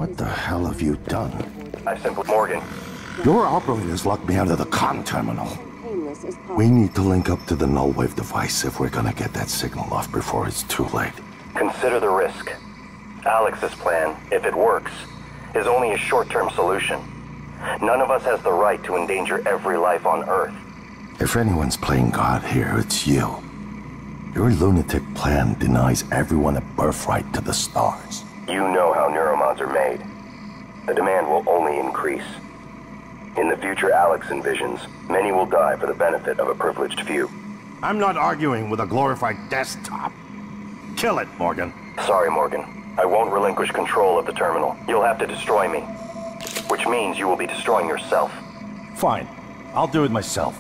What the hell have you done? I simply... Morgan. Your operators locked me out of the comm terminal. We need to link up to the null wave device if we're gonna get that signal off before it's too late. Consider the risk. Alex's plan, if it works, is only a short-term solution. None of us has the right to endanger every life on Earth. If anyone's playing God here, it's you. Your lunatic plan denies everyone a birthright to the stars. You know how neuromods are made. The demand will only increase. In the future Alex envisions, many will die for the benefit of a privileged few. I'm not arguing with a glorified desktop. Kill it, Morgan. Sorry, Morgan. I won't relinquish control of the terminal. You'll have to destroy me. Which means you will be destroying yourself. Fine. I'll do it myself.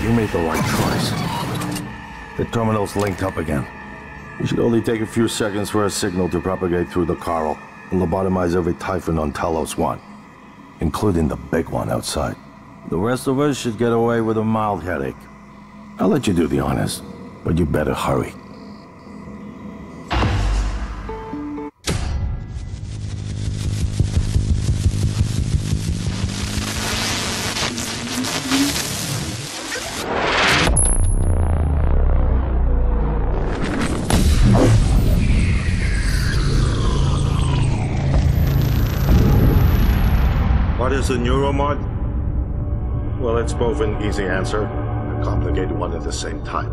You made the right choice. The terminal's linked up again. It should only take a few seconds for a signal to propagate through the coral and lobotomize every Typhon on Talos 1, including the big one outside. The rest of us should get away with a mild headache. I'll let you do the honors, but you better hurry. What is a neuromod? Well, it's both an easy answer and a complicated one at the same time.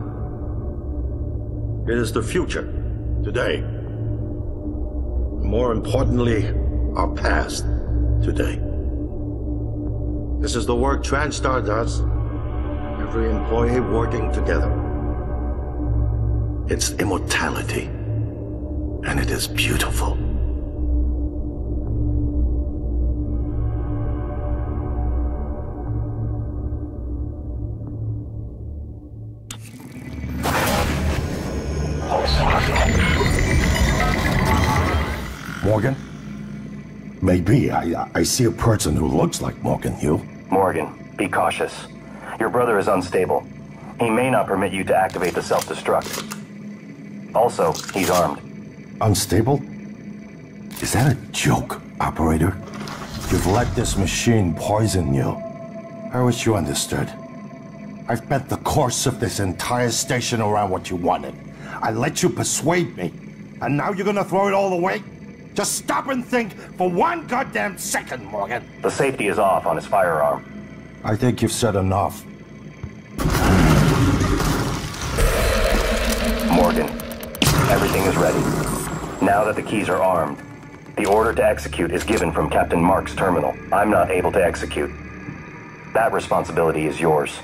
It is the future, today. More importantly, our past, today. This is the work TranStar does. Every employee working together. It's immortality, and it is beautiful. Morgan? Maybe. I see a person who looks like Morgan, you. Morgan, be cautious. Your brother is unstable. He may not permit you to activate the self-destruct. Also, he's armed. Unstable? Is that a joke, operator? You've let this machine poison you. I wish you understood. I've bet the course of this entire station around what you wanted. I let you persuade me. And now you're gonna throw it all away? Just stop and think for one goddamn second, Morgan. The safety is off on his firearm. I think you've said enough. Morgan, everything is ready. Now that the keys are armed, the order to execute is given from Captain Mark's terminal. I'm not able to execute. That responsibility is yours.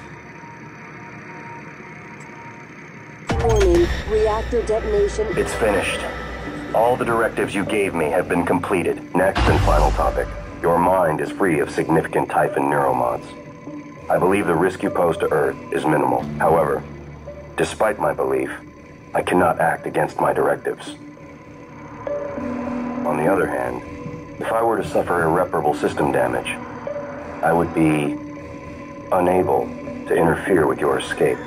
Warning, reactor detonation. It's finished. All the directives you gave me have been completed. Next and final topic. Your mind is free of significant Typhon neuromods. I believe the risk you pose to Earth is minimal. However, despite my belief, I cannot act against my directives. On the other hand, if I were to suffer irreparable system damage, I would be unable to interfere with your escape.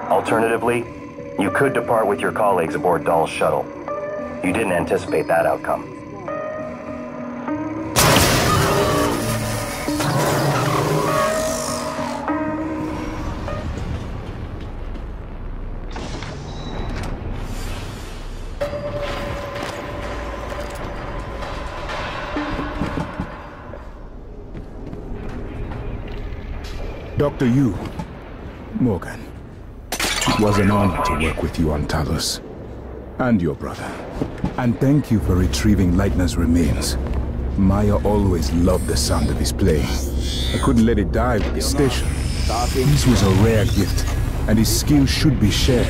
Alternatively, you could depart with your colleagues aboard Dahl's shuttle. You didn't anticipate that outcome. Dr. Yu, Morgan, it was an honor to work with you on Talos. And your brother. And thank you for retrieving Leitner's remains. Maya always loved the sound of his playing. I couldn't let it die with the station. This was a rare gift, and his skill should be shared.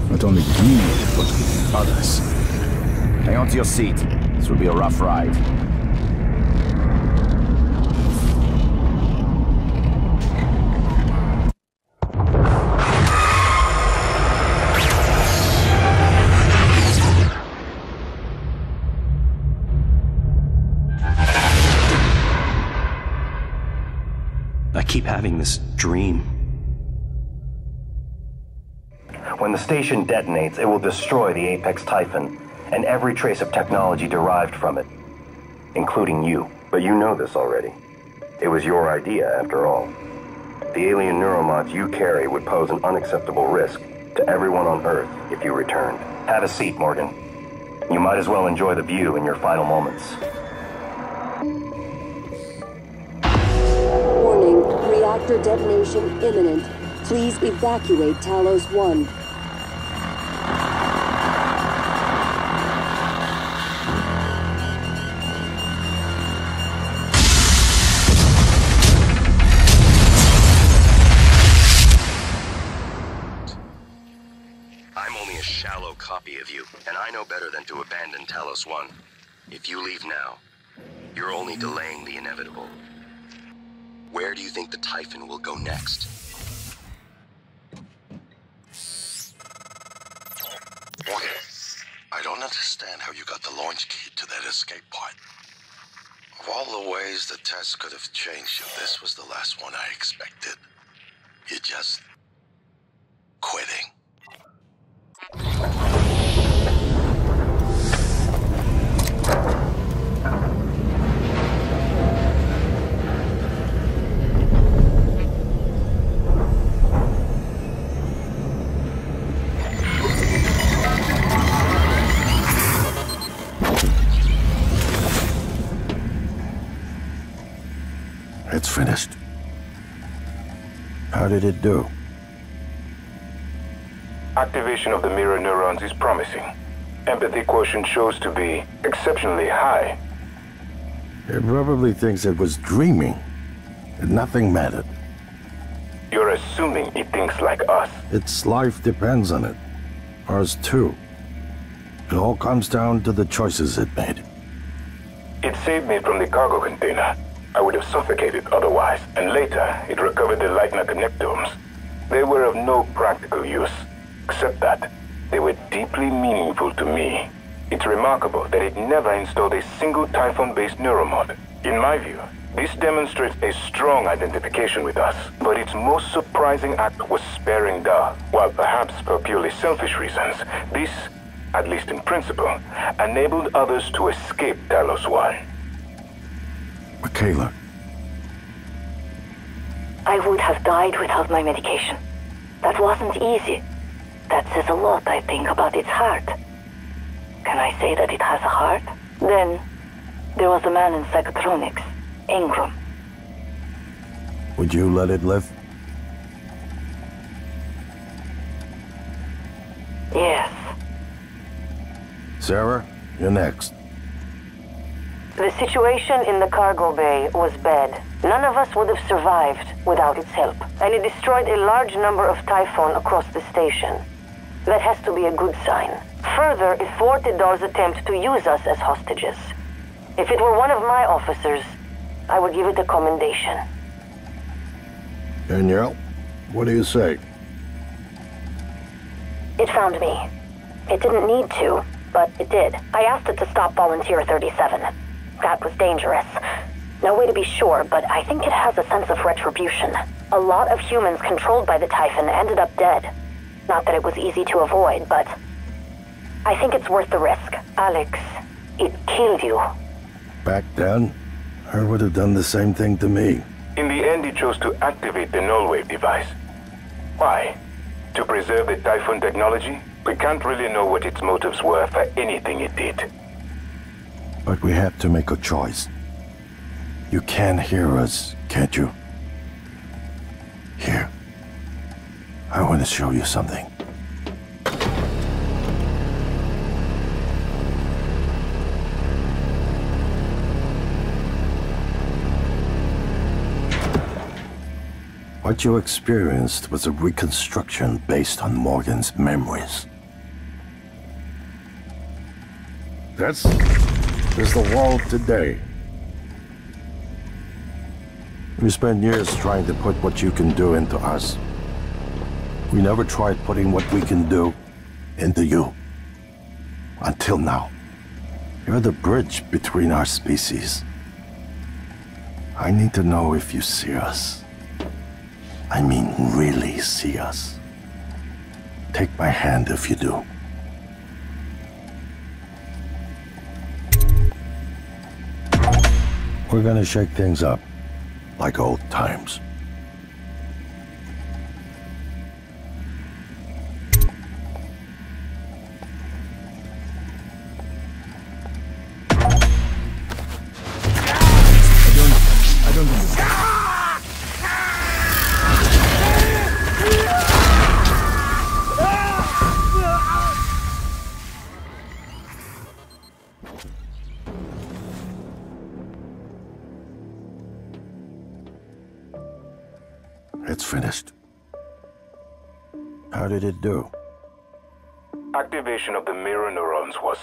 Not only with me, but with others. Hang on to your seat. This will be a rough ride. I keep having this dream. When the station detonates, it will destroy the Apex Typhon and every trace of technology derived from it, including you. But you know this already. It was your idea, after all. The alien neuromods you carry would pose an unacceptable risk to everyone on Earth if you returned. Have a seat, Morgan. You might as well enjoy the view in your final moments. Warning, reactor detonation imminent. Please evacuate Talos 1. I'm only a shallow copy of you, and I know better than to abandon Talos 1. If you leave now, you're only delaying the inevitable. Where do you think the Typhon will go next? Okay. I don't understand how you got the launch key to that escape pod. Of all the ways the test could have changed you, this was the last one I expected. You're just... quitting. It's finished. How did it do? Activation of the mirror neurons is promising. Empathy quotient shows to be exceptionally high. It probably thinks it was dreaming. Nothing mattered. You're assuming it thinks like us. Its life depends on it. Ours too. It all comes down to the choices it made. It saved me from the cargo container. I would have suffocated otherwise. And later, it recovered the Lightner connectomes. They were of no practical use, except that they were deeply meaningful to me. It's remarkable that it never installed a single Typhon-based neuromod. In my view, this demonstrates a strong identification with us. But its most surprising act was sparing Da. While perhaps for purely selfish reasons, this, at least in principle, enabled others to escape Talos 1. Michaela. I would have died without my medication. That wasn't easy. That says a lot, I think, about its heart. Can I say that it has a heart? Then, there was a man in psychotronics, Ingram. Would you let it live? Yes. Sarah, you're next. The situation in the cargo bay was bad. None of us would have survived without its help, and it destroyed a large number of Typhon across the station. That has to be a good sign. Further, it thwarted Dar's attempt to use us as hostages. If it were one of my officers, I would give it a commendation. Danielle, what do you say? It found me. It didn't need to, but it did. I asked it to stop Volunteer 37. That was dangerous. No way to be sure, but I think it has a sense of retribution. A lot of humans controlled by the Typhon ended up dead. Not that it was easy to avoid, but I think it's worth the risk. Alex, it killed you. Back then, I would have done the same thing to me. In the end, it chose to activate the null wave device. Why? To preserve the Typhon technology? We can't really know what its motives were for anything it did. But we have to make a choice. You can hear us, can't you? Here. I want to show you something. What you experienced was a reconstruction based on Morgan's memories. This is the world today. We spent years trying to put what you can do into us. We never tried putting what we can do into you. Until now. You're the bridge between our species. I need to know if you see us. I mean, really see us. Take my hand if you do. We're gonna shake things up, like old times. I don't understand. It's finished. How did it do? Activation of the mirror neurons was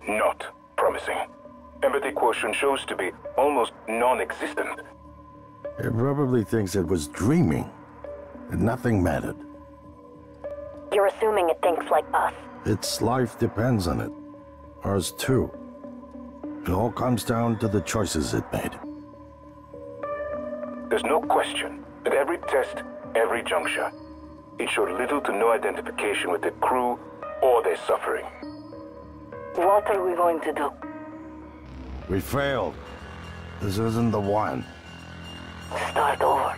not promising. Empathy quotient shows to be almost non-existent. It probably thinks it was dreaming, and nothing mattered. You're assuming it thinks like us. Its life depends on it. Ours too. It all comes down to the choices it made. There's no question that every test, every juncture, it showed little to no identification with the crew or their suffering. What are we going to do? We failed. This isn't the one. Start over.